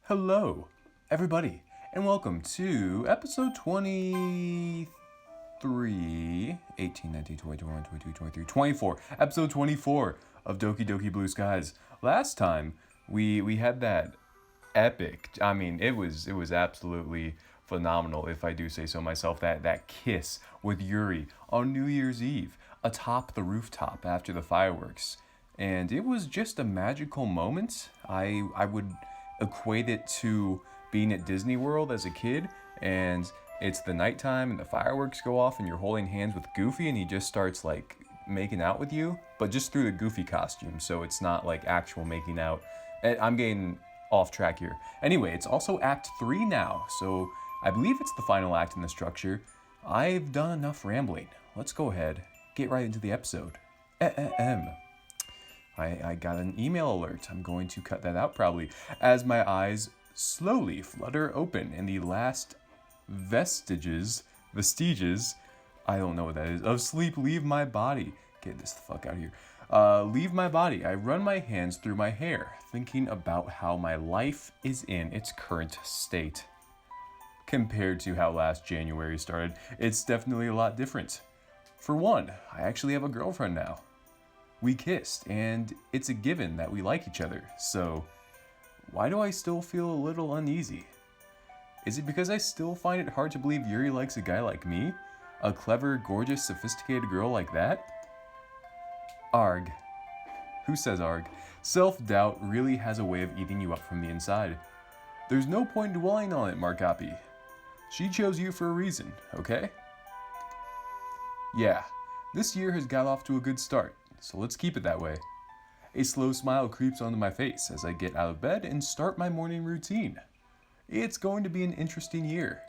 Hello, everybody, and welcome to episode 23, 18, 19, 20, 21, 22, 23, 24, episode 24 of Doki Doki Blue Skies. Last time, we had that epic, it was absolutely phenomenal, if I do say so myself, that kiss with Yuri on New Year's Eve, atop the rooftop after the fireworks. And it was just a magical moment. I would equate it to being at Disney World as a kid, and it's the nighttime and the fireworks go off and you're holding hands with Goofy and he just starts like making out with you, but just through the Goofy costume, so it's not like actual making out. I'm getting off track here. Anyway, it's also Act 3 now, so I believe it's the final act in the structure. I've done enough rambling. Let's go ahead, get right into the episode. I got an email alert. I'm going to cut that out probably as my eyes slowly flutter open and the last vestiges, I don't know what that is, of sleep leave my body. Get this the fuck out of here. Leave my body. I run my hands through my hair, thinking about how my life is in its current state. Compared to how last January started, it's definitely a lot different. For one, I actually have a girlfriend now. We kissed, and it's a given that we like each other, so why do I still feel a little uneasy? Is it because I still find it hard to believe Yuri likes a guy like me? A clever, gorgeous, sophisticated girl like that? Arg. Who says arg? Self-doubt really has a way of eating you up from the inside. There's no point dwelling on it, Markapi. She chose you for a reason, okay? Yeah, this year has got off to a good start. So let's keep it that way. A slow smile creeps onto my face as I get out of bed and start my morning routine. It's going to be an interesting year.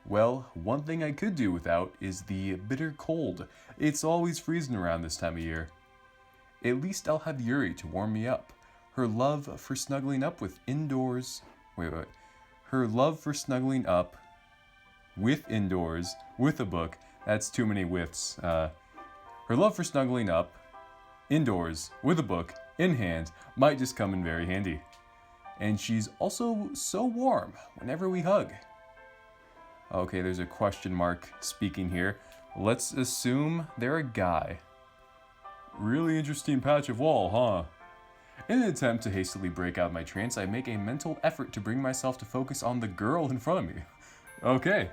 Well, one thing I could do without is the bitter cold. It's always freezing around this time of year. At least I'll have Yuri to warm me up. Her love for snuggling up with indoors... Her love for snuggling up with indoors with a book. That's too many withs. Her love for snuggling up, indoors, with a book, in hand, might just come in very handy. And she's also so warm whenever we hug. Okay, there's a question mark speaking here. Let's assume they're a guy. Really interesting patch of wall, huh? In an attempt to hastily break out of my trance, I make a mental effort to bring myself to focus on the girl in front of me. Okay.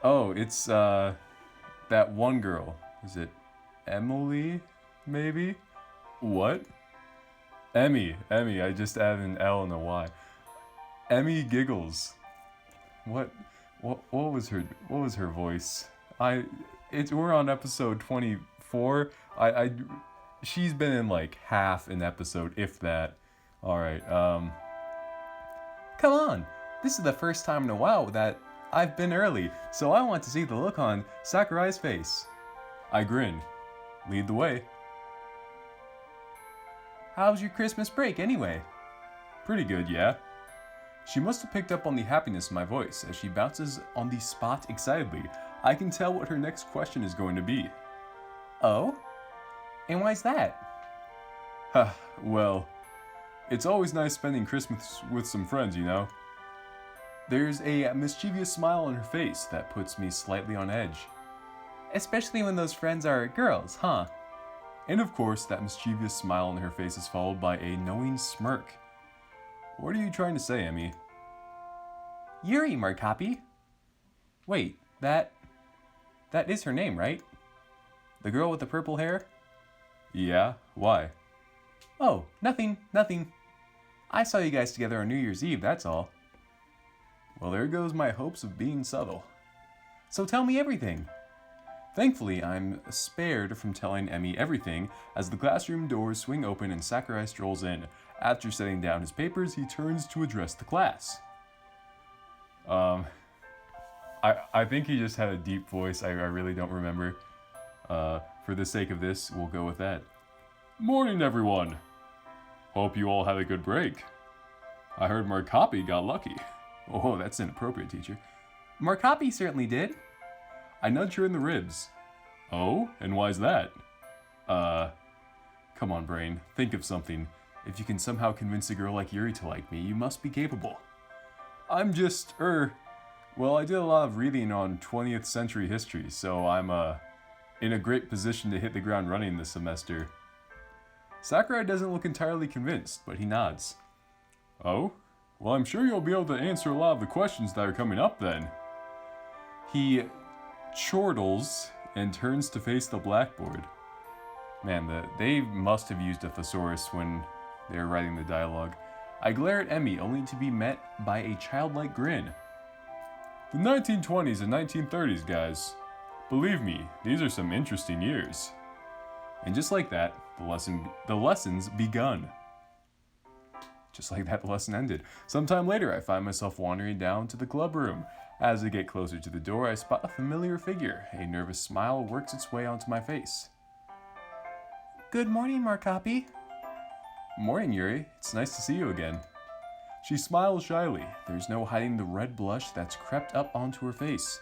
Oh, it's, that one girl. Is it Emily, maybe? What? Emmy, I just added an L and a Y. Emmy giggles. What was her voice? We're on episode 24. She's been in like half an episode, if that. Alright, come on! This is the first time in a while that I've been early, so I want to see the look on Sakurai's face. I grin. Lead the way. How's your Christmas break, anyway? Pretty good, yeah. She must have picked up on the happiness in my voice as she bounces on the spot excitedly. I can tell what her next question is going to be. Oh? And why's that? Well, it's always nice spending Christmas with some friends, you know. There's a mischievous smile on her face that puts me slightly on edge. Especially when those friends are girls, huh? And of course, that mischievous smile on her face is followed by a knowing smirk. What are you trying to say, Emmy? Yuri, Markapi. Wait, that is her name, right? The girl with the purple hair? Yeah, why? Oh, nothing. I saw you guys together on New Year's Eve, that's all. Well, there goes my hopes of being subtle. So tell me everything. Thankfully, I'm spared from telling Emmy everything as the classroom doors swing open and Sakurai strolls in. After setting down his papers, he turns to address the class. I think he just had a deep voice. I really don't remember. For the sake of this, we'll go with that. Morning, everyone. Hope you all had a good break. I heard Markapi got lucky. Oh, that's inappropriate, teacher. Markapi certainly did. I nudge her in the ribs. Oh, and why's that? Come on, brain, think of something. If you can somehow convince a girl like Yuri to like me, you must be capable. I'm just, well, I did a lot of reading on 20th century history, so I'm, in a great position to hit the ground running this semester. Sakurai doesn't look entirely convinced, but he nods. Oh? Well, I'm sure you'll be able to answer a lot of the questions that are coming up then. He chortles and turns to face the blackboard. Man, they must have used a thesaurus when they were writing the dialogue. I glare at Emmy, only to be met by a childlike grin. The 1920s and 1930s, guys. Believe me, these are some interesting years. And just like that, the lesson's begun. Just like that, the lesson ended. Sometime later, I find myself wandering down to the club room. As I get closer to the door, I spot a familiar figure. A nervous smile works its way onto my face. Good morning, Markapi. Morning, Yuri. It's nice to see you again. She smiles shyly. There's no hiding the red blush that's crept up onto her face.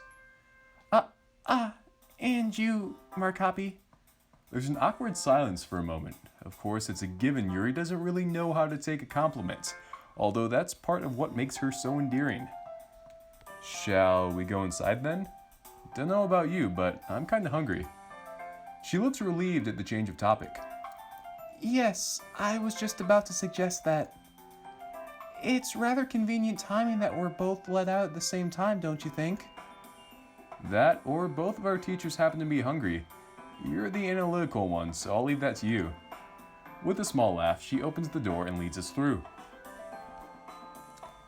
And you, Markapi? There's an awkward silence for a moment. Of course, it's a given Yuri doesn't really know how to take a compliment, although that's part of what makes her so endearing. Shall we go inside then? Don't know about you, but I'm kinda hungry. She looks relieved at the change of topic. Yes, I was just about to suggest that. It's rather convenient timing that we're both let out at the same time, don't you think? That, or both of our teachers happen to be hungry. You're the analytical one, so I'll leave that to you. With a small laugh, she opens the door and leads us through.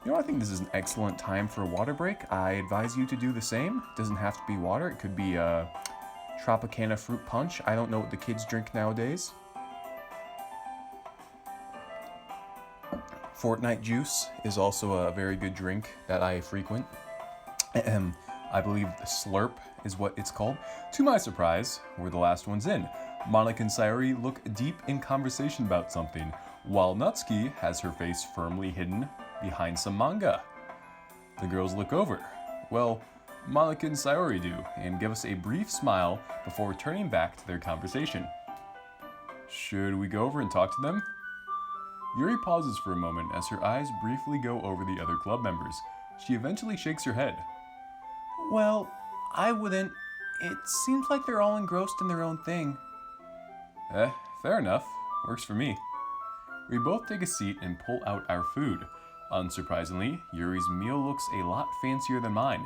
You know, I think this is an excellent time for a water break. I advise you to do the same. It doesn't have to be water. It could be Tropicana fruit punch. I don't know what the kids drink nowadays. Fortnite juice is also a very good drink that I frequent. I believe the Slurp is what it's called. To my surprise, we're the last ones in. Monica and Sayori look deep in conversation about something, while Natsuki has her face firmly hidden behind some manga. The girls look over. Well, Monica and Sayori do, and give us a brief smile before turning back to their conversation. Should we go over and talk to them? Yuri pauses for a moment as her eyes briefly go over the other club members. She eventually shakes her head. Well, I wouldn't. It seems like they're all engrossed in their own thing. Fair enough. Works for me. We both take a seat and pull out our food. Unsurprisingly, Yuri's meal looks a lot fancier than mine.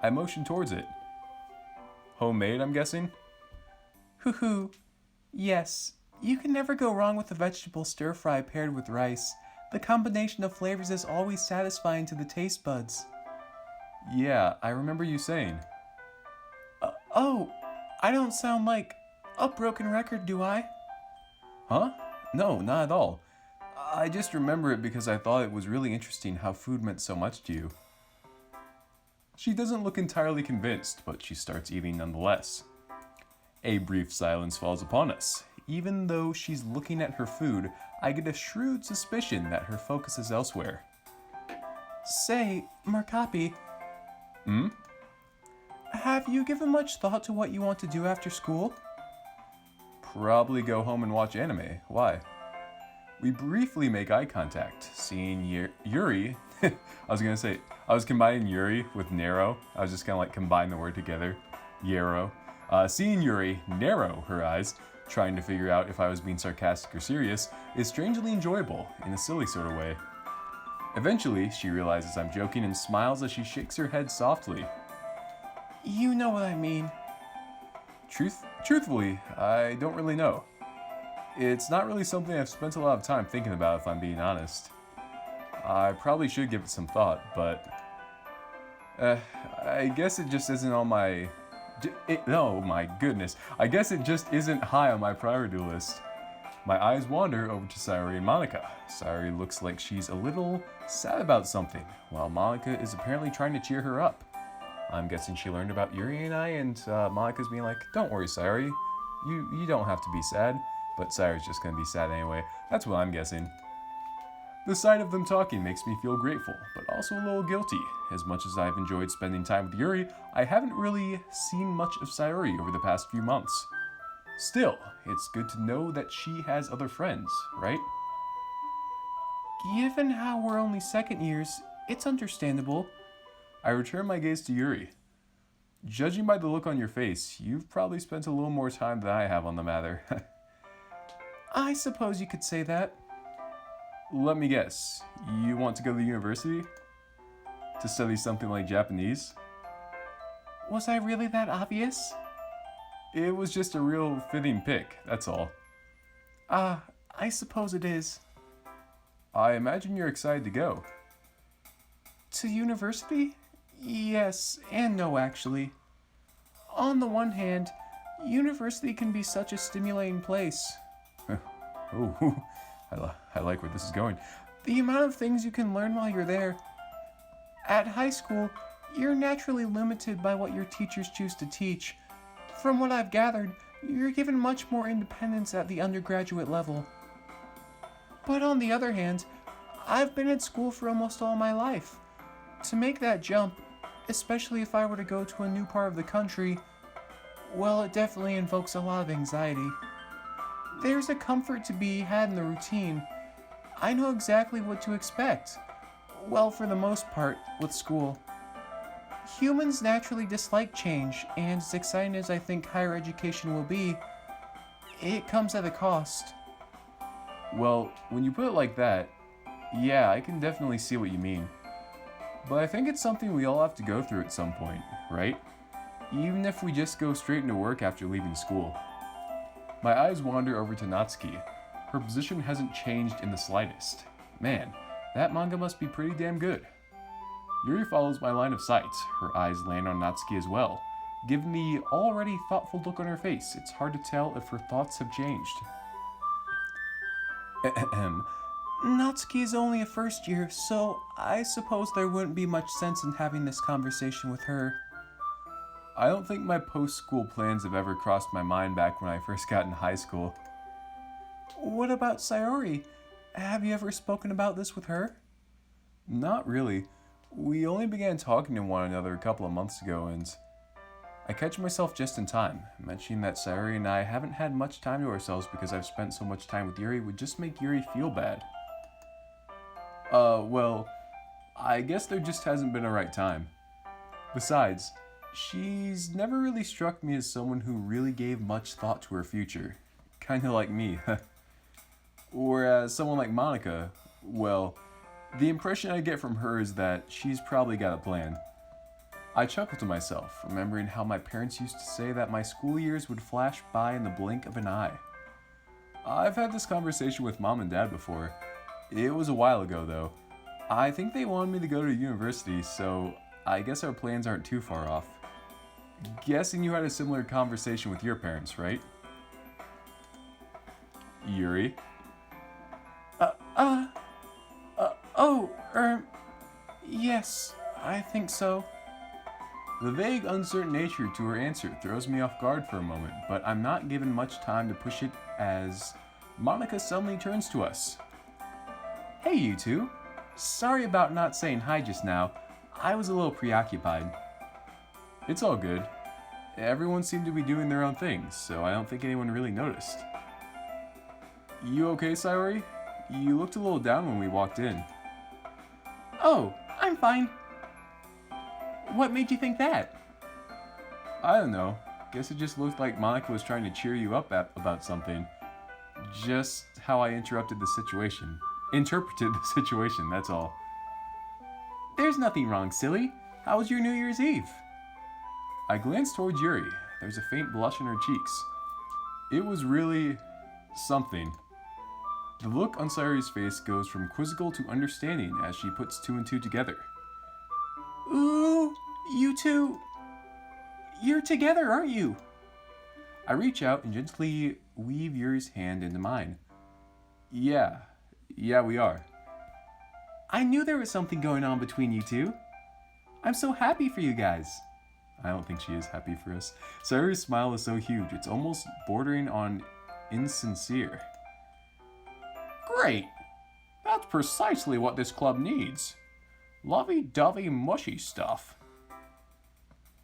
I motion towards it. Homemade, I'm guessing? Hoo-hoo. Yes. You can never go wrong with a vegetable stir-fry paired with rice. The combination of flavors is always satisfying to the taste buds. Yeah, I remember you saying. Oh, I don't sound like a broken record, do I? Huh? No, not at all. I just remember it because I thought it was really interesting how food meant so much to you. She doesn't look entirely convinced, but she starts eating nonetheless. A brief silence falls upon us. Even though she's looking at her food, I get a shrewd suspicion that her focus is elsewhere. Say, Markapi. Have you given much thought to what you want to do after school? Probably go home and watch anime. Why? We briefly make eye contact, seeing Yuri. I was combining Yuri with Nero. I was just gonna like combine the word together. Yarrow. Seeing Yuri narrow her eyes, trying to figure out if I was being sarcastic or serious, is strangely enjoyable in a silly sort of way. Eventually, she realizes I'm joking and smiles as she shakes her head softly. You know what I mean. Truthfully, I don't really know. It's not really something I've spent a lot of time thinking about, if I'm being honest. I probably should give it some thought, but I guess it just isn't on my... oh my goodness. I guess it just isn't high on my priority list. My eyes wander over to Sayori and Monica. Sayori looks like she's a little sad about something, while Monica is apparently trying to cheer her up. I'm guessing she learned about Yuri and I, and Monica's being like, don't worry, Sayori. You don't have to be sad. But Sayori's just gonna be sad anyway. That's what I'm guessing. The sight of them talking makes me feel grateful, but also a little guilty. As much as I've enjoyed spending time with Yuri, I haven't really seen much of Sayori over the past few months. Still, it's good to know that she has other friends, right? Given how we're only second years, it's understandable. I return my gaze to Yuri. Judging by the look on your face, you've probably spent a little more time than I have on the matter. I suppose you could say that. Let me guess, you want to go to university? To study something like Japanese? Was I really that obvious? It was just a real fitting pick, that's all. I suppose it is. I imagine you're excited to go. To university? Yes and no, actually. On the one hand, university can be such a stimulating place. Oh, I like where this is going. The amount of things you can learn while you're there. At high school, you're naturally limited by what your teachers choose to teach. From what I've gathered, you're given much more independence at the undergraduate level. But on the other hand, I've been at school for almost all my life. To make that jump, especially if I were to go to a new part of the country, well, it definitely invokes a lot of anxiety. There's a comfort to be had in the routine. I know exactly what to expect. Well, for the most part, with school. Humans naturally dislike change, and as exciting as I think higher education will be, it comes at a cost. Well, when you put it like that, yeah, I can definitely see what you mean. But I think it's something we all have to go through at some point, right? Even if we just go straight into work after leaving school. My eyes wander over to Natsuki. Her position hasn't changed in the slightest. Man, that manga must be pretty damn good. Yuri follows my line of sight. Her eyes land on Natsuki as well. Given the already thoughtful look on her face, it's hard to tell if her thoughts have changed. Natsuki is only a first year, so I suppose there wouldn't be much sense in having this conversation with her. I don't think my post-school plans have ever crossed my mind back when I first got in high school. What about Sayori? Have you ever spoken about this with her? Not really. We only began talking to one another a couple of months ago, and I catch myself just in time. Mentioning that Sayori and I haven't had much time to ourselves because I've spent so much time with Yuri would just make Yuri feel bad. Well, I guess there just hasn't been a right time. Besides, she's never really struck me as someone who really gave much thought to her future. Kinda like me. Whereas someone like Monica, well, the impression I get from her is that she's probably got a plan. I chuckle to myself, remembering how my parents used to say that my school years would flash by in the blink of an eye. I've had this conversation with Mom and Dad before. It was a while ago, though. I think they wanted me to go to university, so I guess our plans aren't too far off. Guessing you had a similar conversation with your parents, right? Yuri? Yes, I think so. The vague, uncertain nature to her answer throws me off guard for a moment, but I'm not given much time to push it as Monica suddenly turns to us. Hey, you two. Sorry about not saying hi just now. I was a little preoccupied. It's all good. Everyone seemed to be doing their own things, so I don't think anyone really noticed. You okay, Sayori? You looked a little down when we walked in. Oh, I'm fine. What made you think that? I don't know. Guess it just looked like Monica was trying to cheer you up about something. Just how I interrupted the situation. Interpreted the situation, that's all. There's nothing wrong, silly. How was your New Year's Eve? I glanced towards Yuri. There's a faint blush on her cheeks. It was really something. The look on Sayori's face goes from quizzical to understanding as she puts two and two together. Ooh, you two, you're together, aren't you? I reach out and gently weave Yuri's hand into mine. Yeah, we are. I knew there was something going on between you two. I'm so happy for you guys. I don't think she is happy for us. Sayori's smile is so huge, it's almost bordering on insincere. Great! That's precisely what this club needs. Lovey-dovey mushy stuff.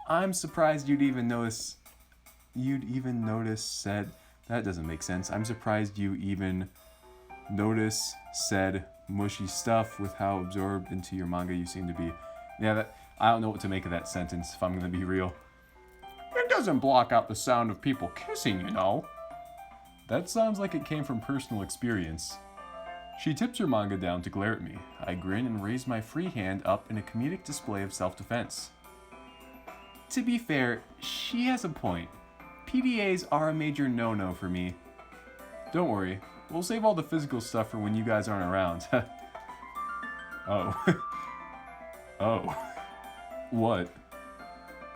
I'm surprised you'd even notice said... That doesn't make sense. I'm surprised you even notice said mushy stuff with how absorbed into your manga you seem to be. Yeah, I don't know what to make of that sentence, if I'm gonna be real. It doesn't block out the sound of people kissing, you know. That sounds like it came from personal experience. She tips her manga down to glare at me. I grin and raise my free hand up in a comedic display of self-defense. To be fair, she has a point. PDAs are a major no-no for me. Don't worry, we'll save all the physical stuff for when you guys aren't around. Oh. Oh. What?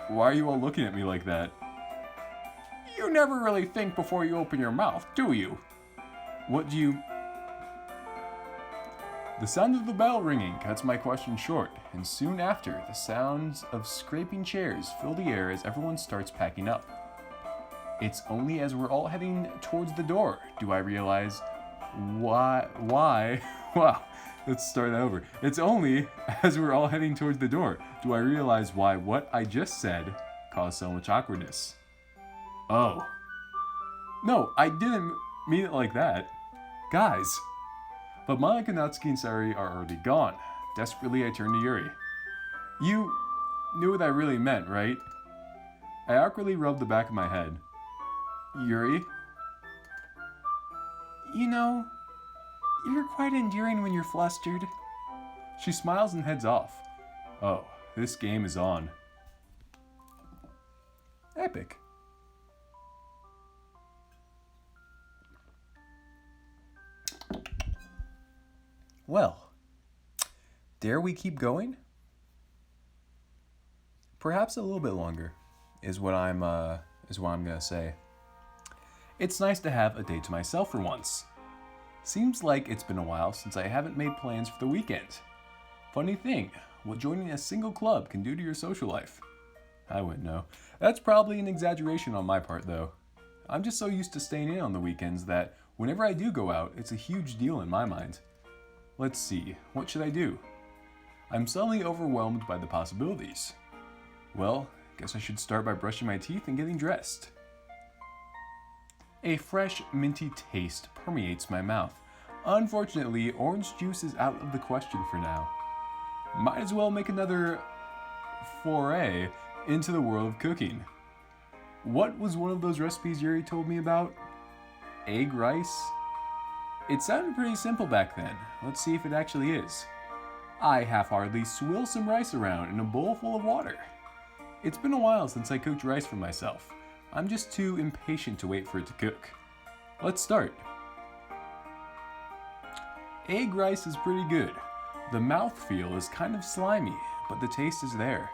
Why are you all looking at me like that? You never really think before you open your mouth, do you? What do you... The sound of the bell ringing cuts my question short, and soon after, the sounds of scraping chairs fill the air as everyone starts packing up. It's only as we're all heading towards the door do I realize why... Wow, let's start that over. It's only as we're all heading towards the door do I realize why what I just said caused so much awkwardness. Oh. No, I didn't mean it like that. Guys. But Monica, Natsuki, and Sari are already gone. Desperately, I turn to Yuri. You knew what I really meant, right? I awkwardly rub the back of my head. Yuri? You know, you're quite endearing when you're flustered. She smiles and heads off. Oh, this game is on. Epic. Well, dare we keep going? Perhaps a little bit longer is what I'm gonna say. It's nice to have a day to myself for once. Seems like it's been a while since I haven't made plans for the weekend. Funny thing, what joining a single club can do to your social life. I wouldn't know. That's probably an exaggeration on my part though. I'm just so used to staying in on the weekends that whenever I do go out, it's a huge deal in my mind. Let's see, what should I do? I'm suddenly overwhelmed by the possibilities. Well, guess I should start by brushing my teeth and getting dressed. A fresh, minty taste permeates my mouth. Unfortunately, orange juice is out of the question for now. Might as well make another foray into the world of cooking. What was one of those recipes Yuri told me about? Egg rice? It sounded pretty simple back then. Let's see if it actually is. I half-heartedly swill some rice around in a bowl full of water. It's been a while since I cooked rice for myself. I'm just too impatient to wait for it to cook. Let's start. Egg rice is pretty good. The mouthfeel is kind of slimy, but the taste is there.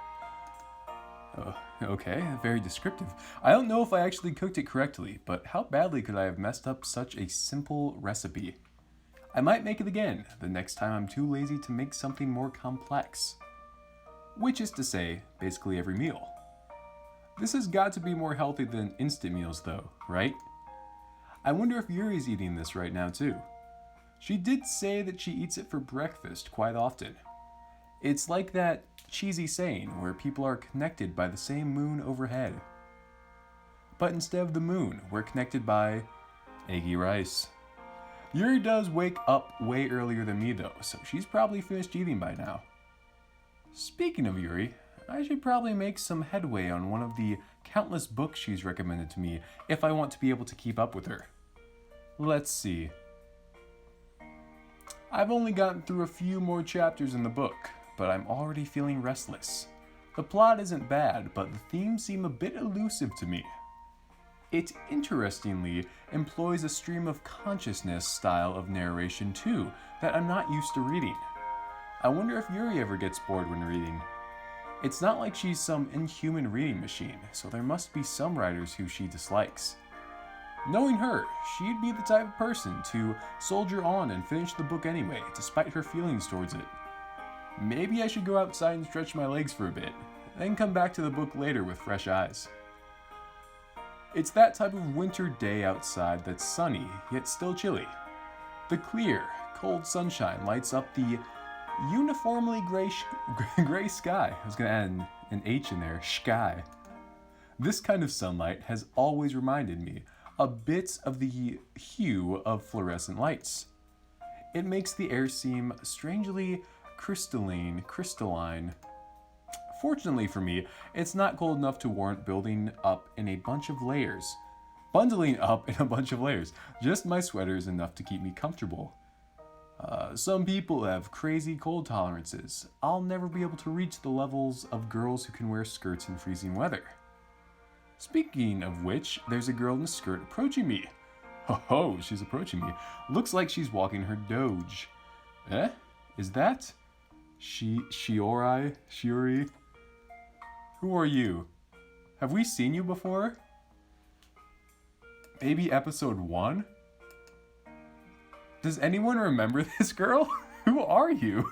Oh, okay, very descriptive. I don't know if I actually cooked it correctly, but how badly could I have messed up such a simple recipe? I might make it again the next time I'm too lazy to make something more complex. Which is to say, basically every meal. This has got to be more healthy than instant meals though, right? I wonder if Yuri's eating this right now too. She did say that she eats it for breakfast quite often. It's like that cheesy saying where people are connected by the same moon overhead. But instead of the moon, we're connected by eggy rice. Yuri does wake up way earlier than me though, so she's probably finished eating by now. Speaking of Yuri, I should probably make some headway on one of the countless books she's recommended to me if I want to be able to keep up with her. Let's see. I've only gotten through a few more chapters in the book, but I'm already feeling restless. The plot isn't bad, but the themes seem a bit elusive to me. It interestingly employs a stream of consciousness style of narration too that I'm not used to reading. I wonder if Yuri ever gets bored when reading. It's not like she's some inhuman reading machine, so there must be some writers who she dislikes. Knowing her, she'd be the type of person to soldier on and finish the book anyway, despite her feelings towards it. Maybe I should go outside and stretch my legs for a bit, then come back to the book later with fresh eyes. It's that type of winter day outside that's sunny, yet still chilly. The clear, cold sunshine lights up the uniformly gray sky. I was going to add an H in there, sky. This kind of sunlight has always reminded me a bit of the hue of fluorescent lights. It makes the air seem strangely crystalline. Fortunately for me, it's not cold enough to warrant building up in a bunch of layers. Bundling up in a bunch of layers. Just my sweater is enough to keep me comfortable. Some people have crazy cold tolerances. I'll never be able to reach the levels of girls who can wear skirts in freezing weather. Speaking of which, there's a girl in a skirt approaching me. Ho, she's approaching me. Looks like she's walking her doge. Is that Shiori? Who are you? Have we seen you before? Maybe episode 1? Does anyone remember this girl? Who are you?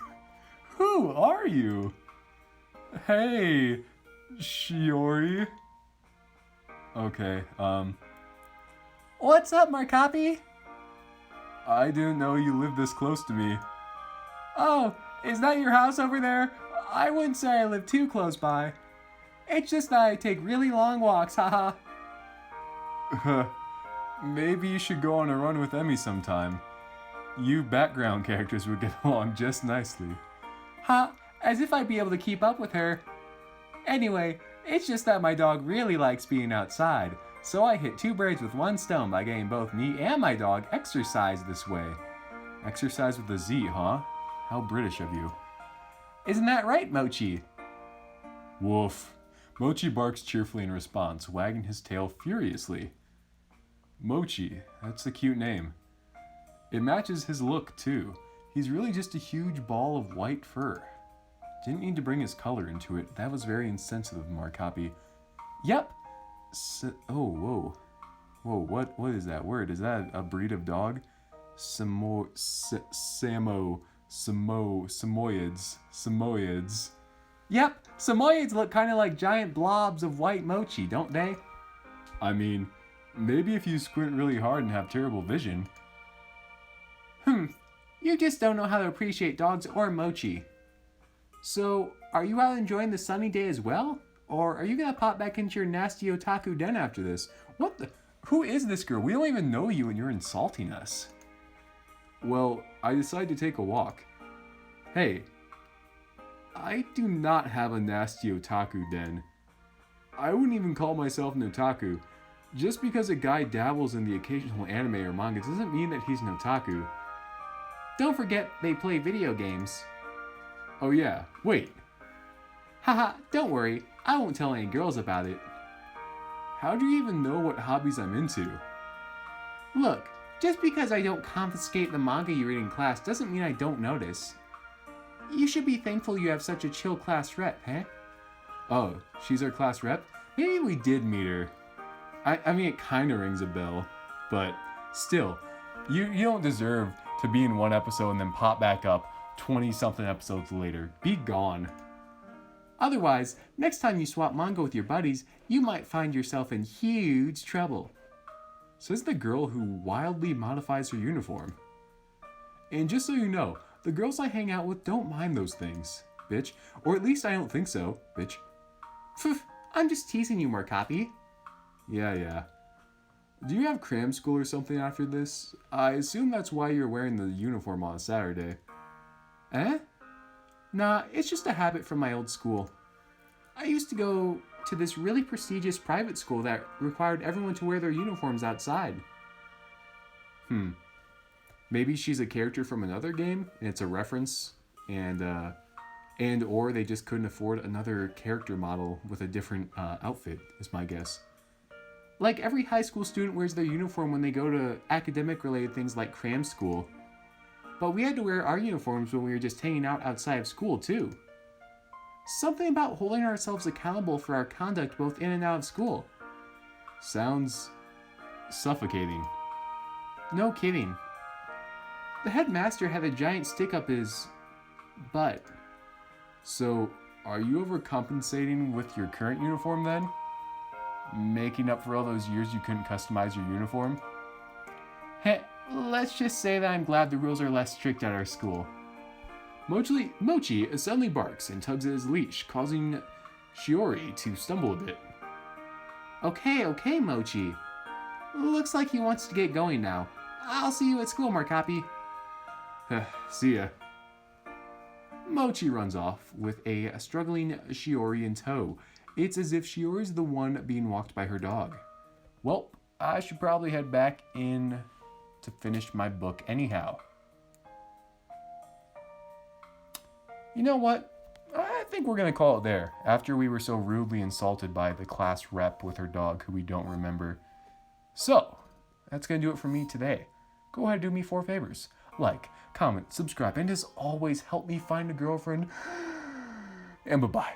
Who are you? Hey, Shiori. Okay, What's up, Markapi? I didn't know you lived this close to me. Oh, is that your house over there? I wouldn't say I live too close by. It's just that I take really long walks, haha. Maybe you should go on a run with Emmy sometime. You background characters would get along just nicely. Ha, as if I'd be able to keep up with her. Anyway, it's just that my dog really likes being outside, so I hit 2 birds with 1 stone by getting both me and my dog exercise this way. Exercise with a Z, huh? How British of you. Isn't that right, Mochi? Woof. Mochi barks cheerfully in response, wagging his tail furiously. Mochi, that's a cute name. It matches his look, too. He's really just a huge ball of white fur. Didn't need to bring his color into it. That was very insensitive, Markapi. Yep. Whoa, what is that word? Is that a breed of dog? Samoyeds. Yep, Samoyeds look kind of like giant blobs of white mochi, don't they? I mean, maybe if you squint really hard and have terrible vision. You just don't know how to appreciate dogs or mochi. So, are you out enjoying the sunny day as well? Or are you gonna pop back into your nasty otaku den after this? What the? Who is this girl? We don't even know you and you're insulting us. Well, I decided to take a walk. Hey, I do not have a nasty otaku den. I wouldn't even call myself an otaku. Just because a guy dabbles in the occasional anime or manga doesn't mean that he's an otaku. Don't forget they play video games. Oh yeah, wait. Haha, don't worry, I won't tell any girls about it. How do you even know what hobbies I'm into? Look, just because I don't confiscate the manga you read in class doesn't mean I don't notice. You should be thankful you have such a chill class rep, huh? Oh, she's our class rep? Maybe we did meet her. I mean, it kinda rings a bell, but still, you don't deserve to be in one episode and then pop back up 20-something episodes later. Be gone. Otherwise, next time you swap manga with your buddies, you might find yourself in huge trouble. Says the girl who wildly modifies her uniform. And just so you know, the girls I hang out with don't mind those things, bitch. Or at least I don't think so, bitch. Pfft, I'm just teasing you, Markapi. Yeah. Do you have cram school or something after this? I assume that's why you're wearing the uniform on Saturday. Eh? Nah, it's just a habit from my old school. I used to go to this really prestigious private school that required everyone to wear their uniforms outside. Maybe she's a character from another game, and it's a reference, and or they just couldn't afford another character model with a different outfit, is my guess. Like every high school student wears their uniform when they go to academic-related things like cram school. But we had to wear our uniforms when we were just hanging out outside of school, too. Something about holding ourselves accountable for our conduct both in and out of school. Sounds suffocating. No kidding. The headmaster had a giant stick up his butt. So, are you overcompensating with your current uniform then? Making up for all those years you couldn't customize your uniform? Heh, let's just say that I'm glad the rules are less strict at our school. Mochi suddenly barks and tugs at his leash, causing Shiori to stumble a bit. Okay, Mochi. Looks like he wants to get going now. I'll see you at school, Markapi. See ya. Mochi runs off with a struggling Shiori in tow. It's as if Shiori's the one being walked by her dog. Well, I should probably head back in to finish my book anyhow. You know what? I think we're going to call it there, after we were so rudely insulted by the class rep with her dog who we don't remember. So, that's going to do it for me today. Go ahead and do me 4 favors. Like, comment, subscribe, and as always, help me find a girlfriend. And bye-bye.